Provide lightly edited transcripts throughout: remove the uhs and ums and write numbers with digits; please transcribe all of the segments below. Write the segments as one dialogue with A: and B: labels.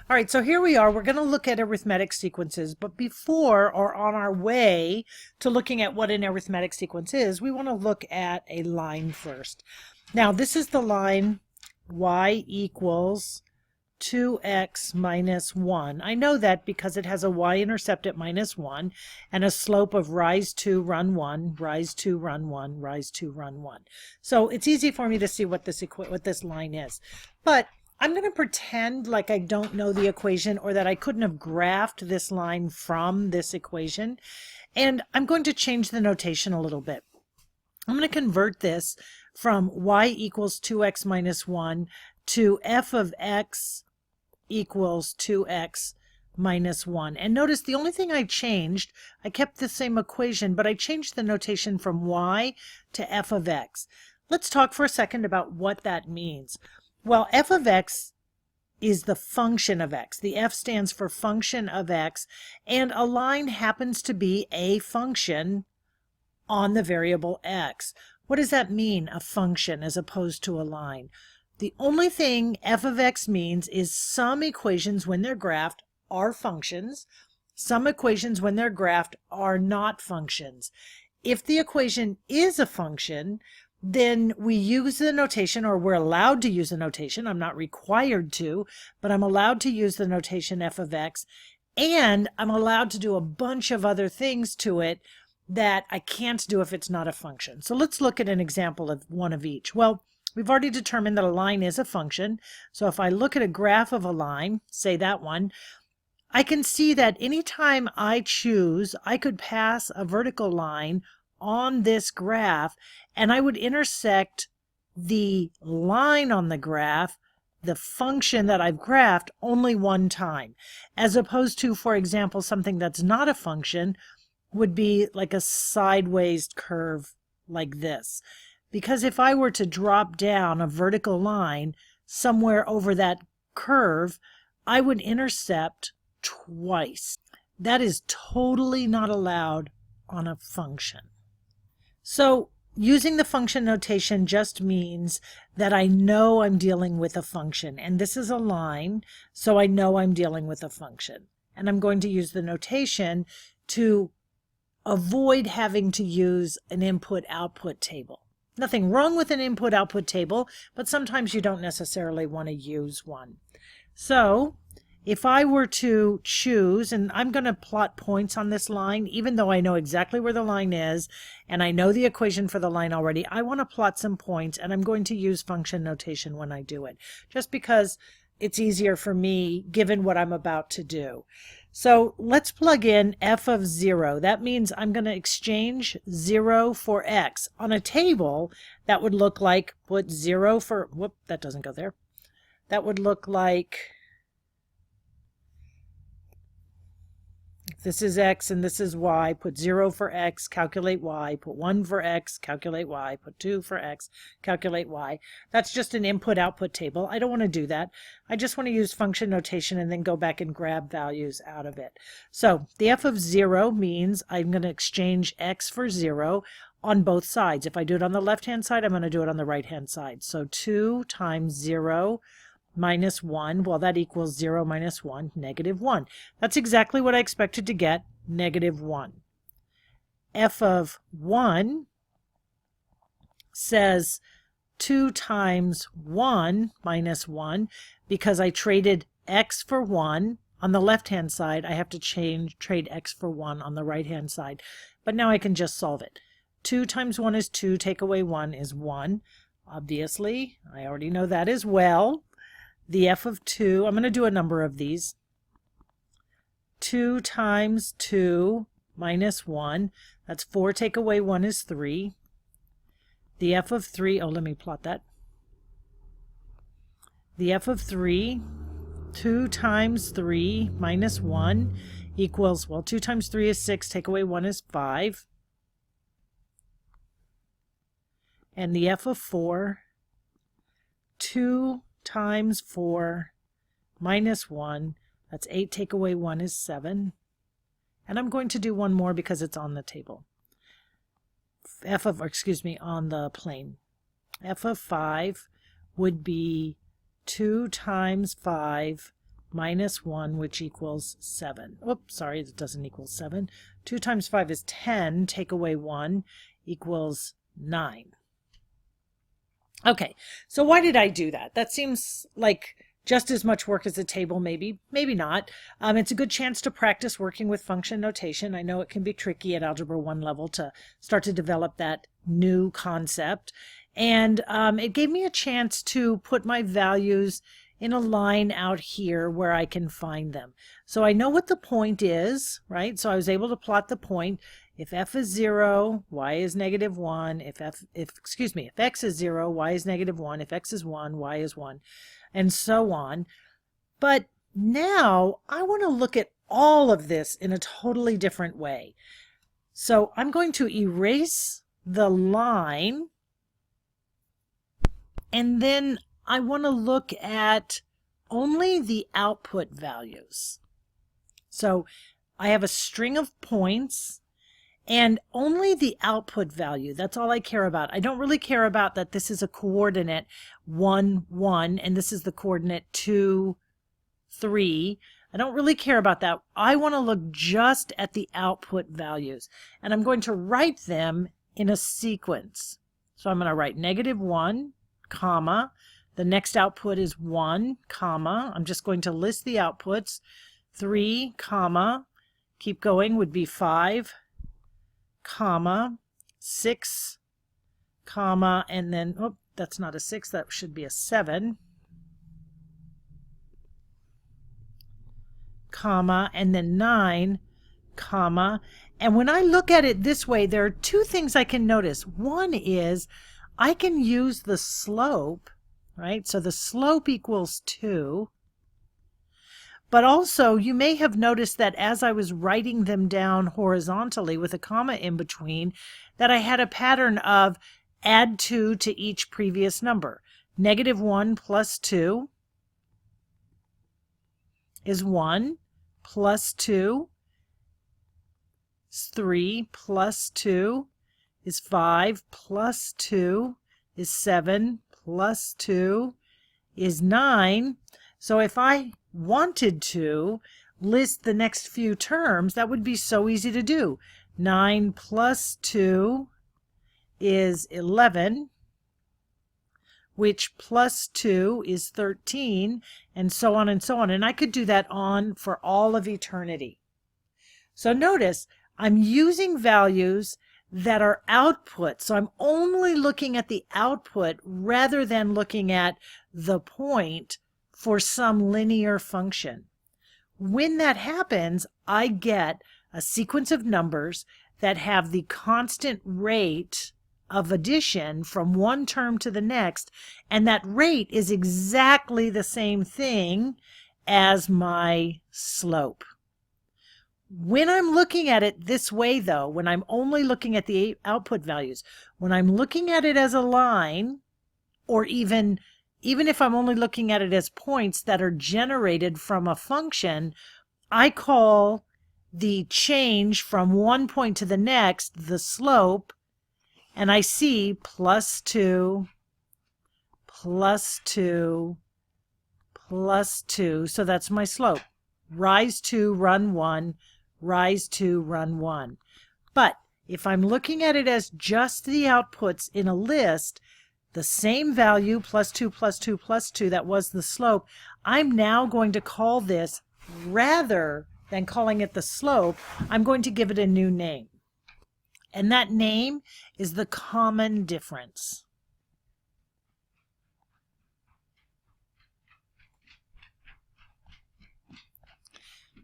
A: All right, so here we are. We're going to look at arithmetic sequences, but before or on our way to looking at what an arithmetic sequence is, we want to look at a line first. Now, this is the line y equals 2x minus 1. I know that because it has a y-intercept at minus 1 and a slope of rise 2, run 1, rise 2, run 1, rise 2, run 1. So it's easy for me to see what this line is. But I'm going to pretend like I don't know the equation or that I couldn't have graphed this line from this equation. And I'm going to change the notation a little bit. I'm going to convert this from y equals 2x minus 1 to f of x equals 2x minus 1. And notice the only thing I changed, I kept the same equation, but I changed the notation from y to f of x. Let's talk for a second about what that means. Well, f of x is the function of x. The f stands for function of x, and a line happens to be a function on the variable x. What does that mean, a function as opposed to a line? The only thing f of x means is some equations when they're graphed are functions. Some equations when they're graphed are not functions. If the equation is a function, then we use the notation, or we're allowed to use the notation. I'm not required to, but I'm allowed to use the notation f of x, and I'm allowed to do a bunch of other things to it that I can't do if it's not a function. So let's look at an example of one of each. Well, we've already determined that a line is a function. So if I look at a graph of a line, say that one, I can see that anytime I choose, I could pass a vertical line on this graph, and I would intersect the line on the graph, the function that I've graphed, only one time, as opposed to, for example, something that's not a function would be like a sideways curve like this. Because if I were to drop down a vertical line somewhere over that curve, I would intercept twice. That is totally not allowed on a function. So using the function notation just means that I know I'm dealing with a function, and this is a line, so I know I'm dealing with a function. And I'm going to use the notation to avoid having to use an input-output table. Nothing wrong with an input-output table, but sometimes you don't necessarily want to use one. So if I were to choose, and I'm going to plot points on this line, even though I know exactly where the line is, and I know the equation for the line already, I want to plot some points, and I'm going to use function notation when I do it, just because it's easier for me given what I'm about to do. So let's plug in f of 0. That means I'm going to exchange 0 for x. On a table, that would look like, put 0 for, whoop, that doesn't go there. That would look like, if this is x and this is y, put 0 for x, calculate y, put 1 for x, calculate y, put 2 for x, calculate y. That's just an input-output table. I don't want to do that. I just want to use function notation and then go back and grab values out of it. So the f of 0 means I'm going to exchange x for 0 on both sides. If I do it on the left-hand side, I'm going to do it on the right-hand side. So 2 times 0 minus 1, well, that equals 0 minus 1, negative 1. That's exactly what I expected to get, negative 1. F of 1 says 2 times 1 minus 1, because I traded x for 1 on the left-hand side. I have to trade x for 1 on the right-hand side. But now I can just solve it. 2 times 1 is 2, take away 1 is 1. Obviously, I already know that as well. The f of 2, I'm going to do a number of these. 2 times 2 minus 1, that's 4, take away 1 is 3. The f of 3, oh, let me plot that. The f of 3, 2 times 3 minus 1 equals, well, 2 times 3 is 6, take away 1 is 5. And the f of 4, 2 times 4 minus 1, that's 8, take away 1 is 7. And I'm going to do one more because it's on the table. On the plane. f of 5 would be 2 times 5 minus 1, which equals 7. Oops, sorry, it doesn't equal 7. 2 times 5 is 10. Take away 1 equals 9. Okay, so why did I do that? That seems like just as much work as a table, maybe not. It's a good chance to practice working with function notation. I know it can be tricky at Algebra 1 level to start to develop that new concept. And it gave me a chance to put my values in a line out here where I can find them. So I know what the point is, right? So I was able to plot the point. If f is 0, y is negative 1. If x is 0, y is negative 1. If x is 1, y is 1, and so on. But now I want to look at all of this in a totally different way. So I'm going to erase the line, and then I want to look at only the output values. So I have a string of points and only the output value. That's all I care about. I don't really care about that this is a coordinate 1, 1, and this is the coordinate 2, 3. I don't really care about that. I want to look just at the output values, and I'm going to write them in a sequence. So I'm going to write negative 1, comma. The next output is 1, comma. I'm just going to list the outputs. 3, comma. Keep going would be 5, comma, 6, comma, and then, oh, that's not a 6, that should be a 7, comma, and then 9, comma. And when I look at it this way, there are two things I can notice. One is I can use the slope, right? So the slope equals 2. But also, you may have noticed that as I was writing them down horizontally with a comma in between, that I had a pattern of add 2 to each previous number. Negative 1 plus 2 is 1, plus 2 is 3, plus 2 is 5, plus 2 is 7, plus 2 is 9. So if I wanted to list the next few terms, that would be so easy to do. 9 plus 2 is 11, which plus 2 is 13, and so on and so on. And I could do that on for all of eternity. So notice I'm using values that are output. So I'm only looking at the output rather than looking at the point for some linear function. When that happens, I get a sequence of numbers that have the constant rate of addition from one term to the next, and that rate is exactly the same thing as my slope. When I'm looking at it this way, though, when I'm only looking at the output values, when I'm looking at it as a line, or even if I'm only looking at it as points that are generated from a function, I call the change from one point to the next the slope, and I see plus 2, plus 2, plus 2. So that's my slope. Rise 2, run 1, rise 2, run 1. But if I'm looking at it as just the outputs in a list, the same value, plus 2, plus 2, plus 2, that was the slope, I'm now going to call this, rather than calling it the slope, I'm going to give it a new name. And that name is the common difference.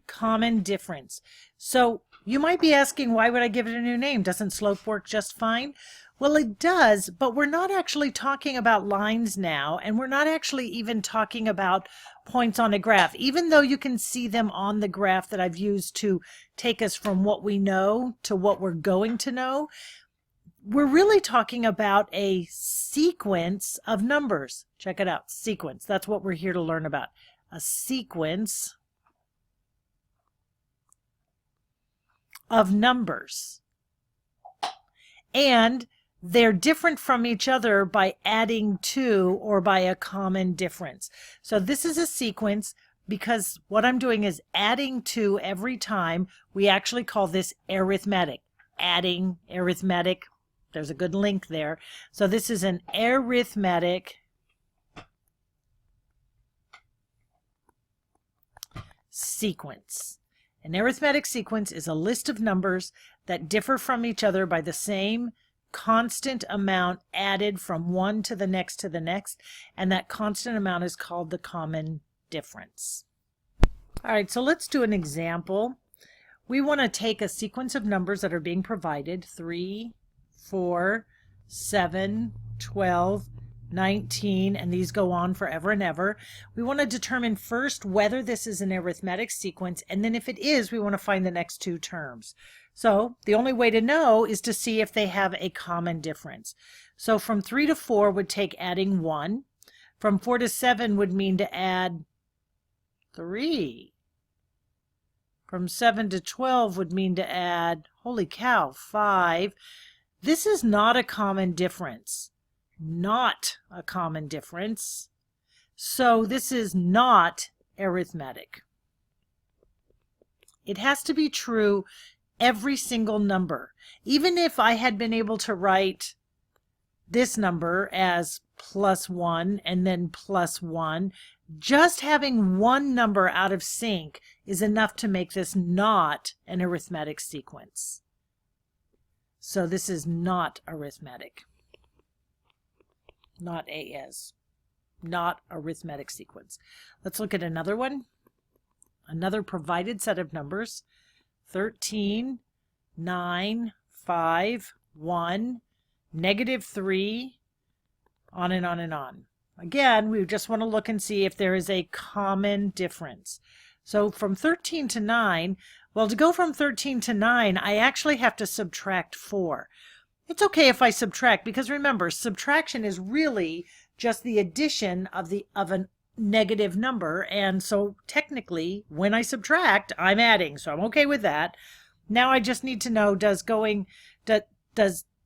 A: Common difference. So you might be asking, why would I give it a new name? Doesn't slope work just fine? Well, it does, but we're not actually talking about lines now, and we're not actually even talking about points on a graph, even though you can see them on the graph that I've used to take us from what we know to what we're going to know. We're really talking about a sequence of numbers. Check it out, sequence. That's what we're here to learn about. A sequence of numbers. And they're different from each other by adding 2 or by a common difference. So this is a sequence because what I'm doing is adding 2 every time. We actually call this arithmetic. Adding, arithmetic. There's a good link there. So this is an arithmetic sequence. An arithmetic sequence is a list of numbers that differ from each other by the same constant amount added from one to the next, and that constant amount is called the common difference. All right, so let's do an example. We want to take a sequence of numbers that are being provided, 3, 4, 7, 12, 19, and these go on forever and ever. We want to determine first whether this is an arithmetic sequence, and then if it is, we want to find the next 2 terms. So the only way to know is to see if they have a common difference. So from 3 to 4 would take adding 1. From 4 to 7 would mean to add 3. From 7 to 12 would mean to add, holy cow, 5. This is not a common difference. Not a common difference. So this is not arithmetic. It has to be true every single number. Even if I had been able to write this number as +1 and then +1, just having one number out of sync is enough to make this not an arithmetic sequence. So this is not arithmetic. Not AS. Not arithmetic sequence. Let's look at another one. Another provided set of numbers. 13, 9, 5, 1, -3, on and on and on. Again, we just want to look and see if there is a common difference. So from 13 to 9, well, to go from 13 to 9, I actually have to subtract 4. It's okay if I subtract, because remember, subtraction is really just the addition of a negative number, and so technically when I subtract, I'm adding, so I'm okay with that. Now I just need to know, does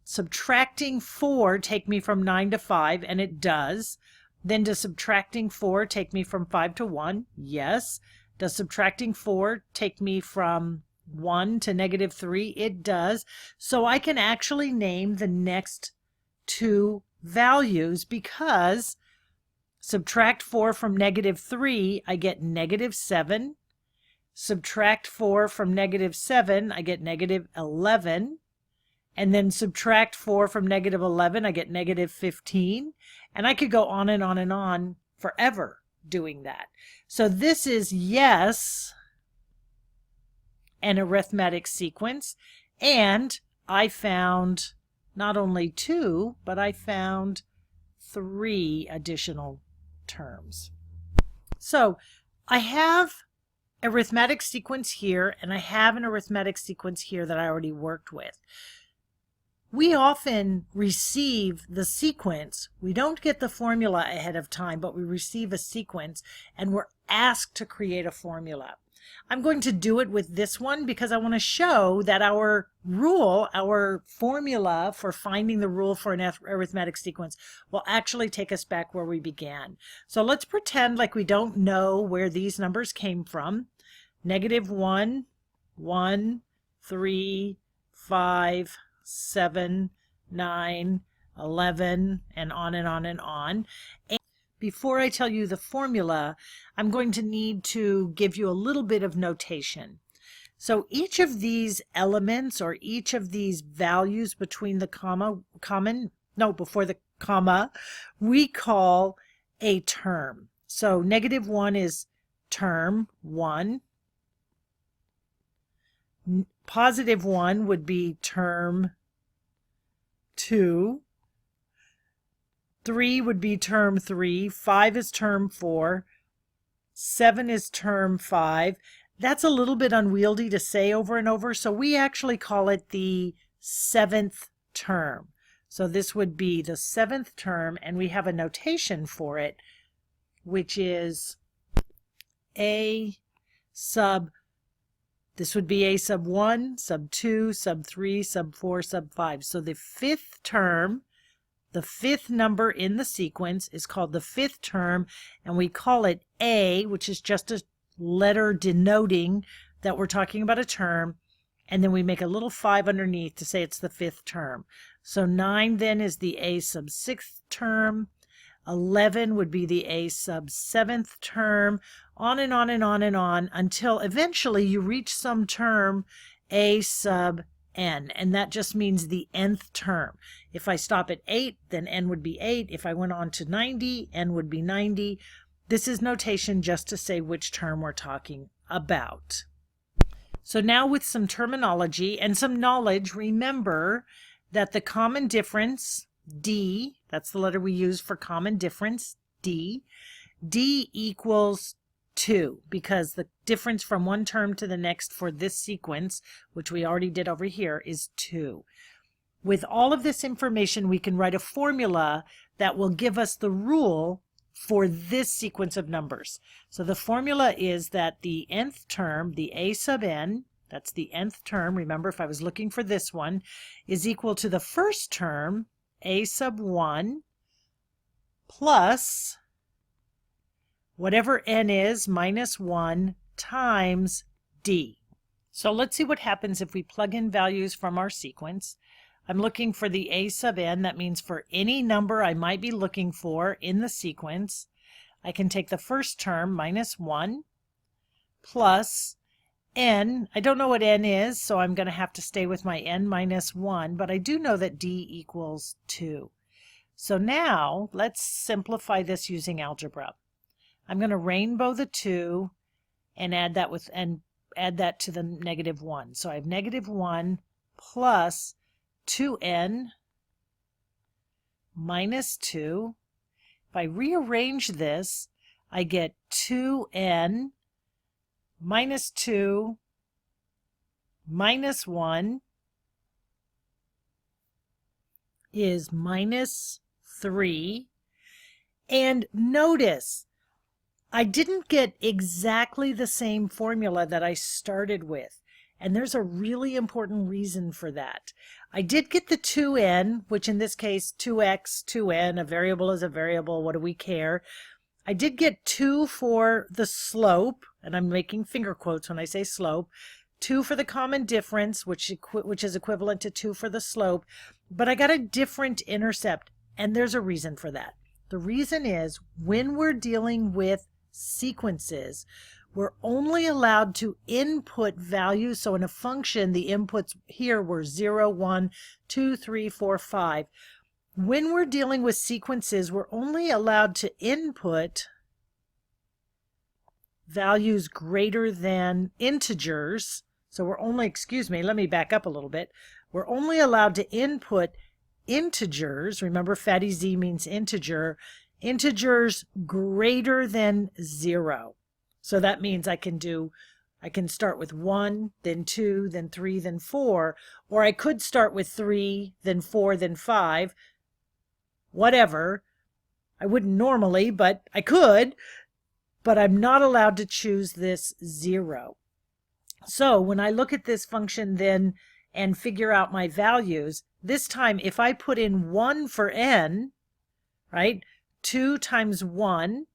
A: subtracting 4 take me from 9 to 5? And it does. Then does subtracting 4 take me from 5 to 1? Yes. Does subtracting 4 take me from 1 to -3? It does. So I can actually name the next 2 values, because subtract 4 from -3, I get -7. Subtract 4 from -7, I get -11. And then subtract 4 from -11, I get -15. And I could go on and on and on forever doing that. So this is, yes, an arithmetic sequence. And I found not only 2, but I found 3 additional terms. So I have arithmetic sequence here, and I have an arithmetic sequence here that I already worked with. We often receive the sequence. We don't get the formula ahead of time, but we receive a sequence and we're asked to create a formula. I'm going to do it with this one because I want to show that our rule, our formula for finding the rule for an arithmetic sequence, will actually take us back where we began. So let's pretend like we don't know where these numbers came from. -1, 1, 3, 5, 7, 9, 11, and on and on and on. And before I tell you the formula, I'm going to need to give you a little bit of notation. So each of these elements, or each of these values between the before the comma, we call a term. So -1 is term 1. +1 would be term 2. 3 would be term 3. 5 is term 4. 7 is term 5. That's a little bit unwieldy to say over and over, so we actually call it the 7th term. So this would be the 7th term, and we have a notation for it, which is A sub, this would be A sub 1, sub 2, sub 3, sub 4, sub 5. So the 5th term, the 5th number in the sequence, is called the 5th term, and we call it A, which is just a letter denoting that we're talking about a term, and then we make a little 5 underneath to say it's the 5th term. So 9 then is the a sub 6th term. 11 would be the a sub 7th term, on and on and on and on until eventually you reach some term a sub n, and that just means the nth term. If I stop at 8, then n would be 8. If I went on to 90, n would be 90. This is notation just to say which term we're talking about. So now with some terminology and some knowledge, remember that the common difference, D, that's the letter we use for common difference, D equals 2, because the difference from one term to the next for this sequence, which we already did over here, is 2. With all of this information, we can write a formula that will give us the rule for this sequence of numbers. So the formula is that the nth term, the a sub n, that's the nth term, remember if I was looking for this one, is equal to the first term, a sub 1, plus whatever n is minus 1 times d. So let's see what happens if we plug in values from our sequence. I'm looking for the a sub n. That means for any number I might be looking for in the sequence, I can take the first term, minus 1, plus n. I don't know what n is, so I'm going to have to stay with my n minus 1, but I do know that d equals 2. So now let's simplify this using algebra. I'm going to rainbow the 2 and add that to the negative 1. So I have negative 1 plus 2n minus 2. If I rearrange this, I get 2n minus 2 minus 1 is minus 3. And notice, I didn't get exactly the same formula that I started with. And there's a really important reason for that. I did get the 2n, which in this case 2x, 2n, a variable is a variable, what do we care? I did get 2 for the slope, and I'm making finger quotes when I say slope, 2 for the common difference, which is equivalent to 2 for the slope, but I got a different intercept, and there's a reason for that. The reason is when we're dealing with sequences, we're only allowed to input values. So in a function, the inputs here were 0, 1, 2, 3, 4, 5. When we're dealing with sequences, we're only allowed to input values greater than integers. So we're only, let me back up a little bit. We're only allowed to input integers. Remember, fatty Z means integer. Integers greater than 0. So that means I can start with 1, then 2, then 3, then 4, or I could start with 3, then 4, then 5, whatever. I wouldn't normally, but I could, but I'm not allowed to choose this 0. So when I look at this function then and figure out my values, this time if I put in 1 for n, right, 2 times 1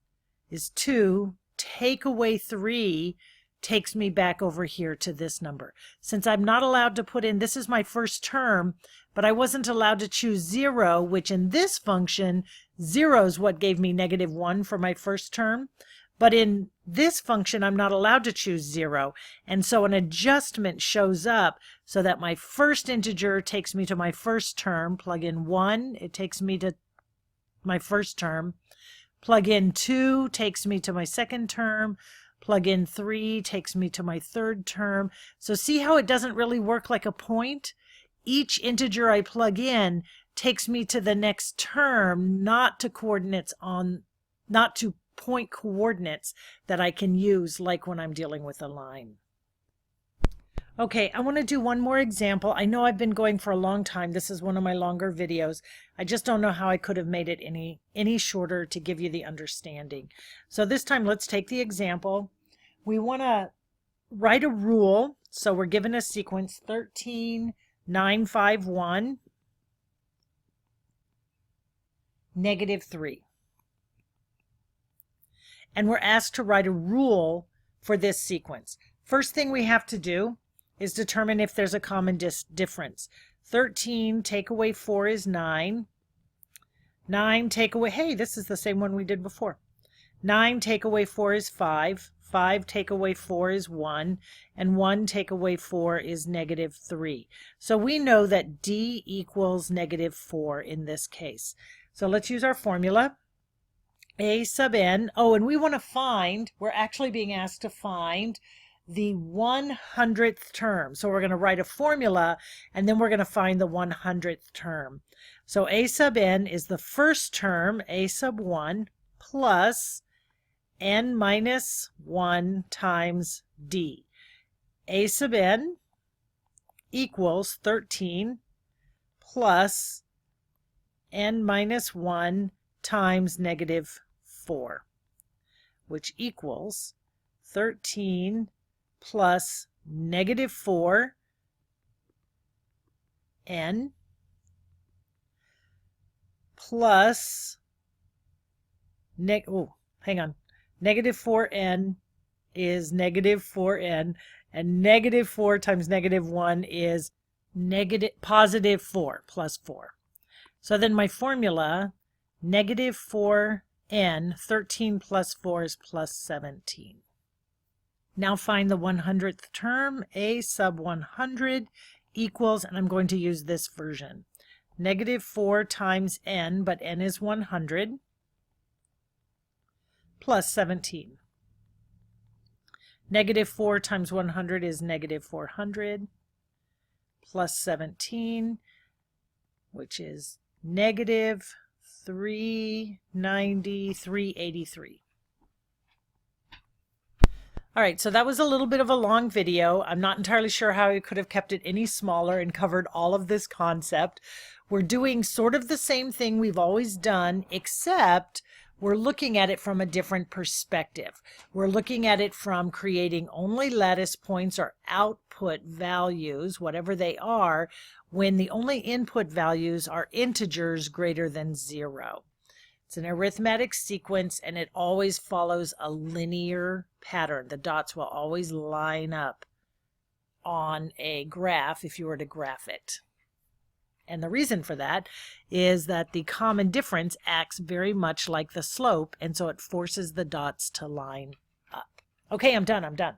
A: is 2, take away 3 takes me back over here to this number. Since I'm not allowed to put in, this is my first term, but I wasn't allowed to choose 0, which in this function, 0 is what gave me negative 1 for my first term. But in this function, I'm not allowed to choose 0. And so an adjustment shows up so that my first integer takes me to my first term. Plug in 1, it takes me to my first term. Plug in 2 takes me to my second term. Plug in 3 takes me to my third term. So see how it doesn't really work like a point? Each integer I plug in takes me to the next term, not to point coordinates that I can use like when I'm dealing with a line. Okay, I want to do one more example. I know I've been going for a long time. This is one of my longer videos. I just don't know how I could have made it any shorter to give you the understanding. So this time let's take the example. We want to write a rule. So we're given a sequence 13, 9, 5, 1, negative 3. And we're asked to write a rule for this sequence. First thing we have to do is determine if there's a common difference. 13 take away 4 is 9. 9 take away, hey, this is the same one we did before. 9 take away 4 is 5. 5 take away 4 is 1. And 1 take away 4 is negative 3. So we know that D equals negative 4 in this case. So let's use our formula. A sub n. Oh, and we want to find, we're actually being asked to find the 100th term. So we're going to write a formula, and then we're going to find the 100th term. So a sub n is the first term, a sub 1, plus n minus 1 times d. A sub n equals 13 plus n minus 1 times negative 4, which equals 13 plus negative 4 n plus negative 4n is negative 4n, and negative 4 times negative 1 is positive 4 plus 4. So then my formula, negative 4n, 13 plus 4 is plus 17. Now find the 100th term. A sub 100 equals, and I'm going to use this version, negative 4 times n, but n is 100, plus 17. Negative 4 times 100 is negative 400, plus 17, which is negative 390, 383. All right, so that was a little bit of a long video. I'm not entirely sure how I could have kept it any smaller and covered all of this concept. We're doing sort of the same thing we've always done, except we're looking at it from a different perspective. We're looking at it from creating only lattice points or output values, whatever they are, when the only input values are integers greater than 0. It's an arithmetic sequence, and it always follows a linear pattern. The dots will always line up on a graph if you were to graph it. And the reason for that is that the common difference acts very much like the slope, and so it forces the dots to line up. Okay, I'm done.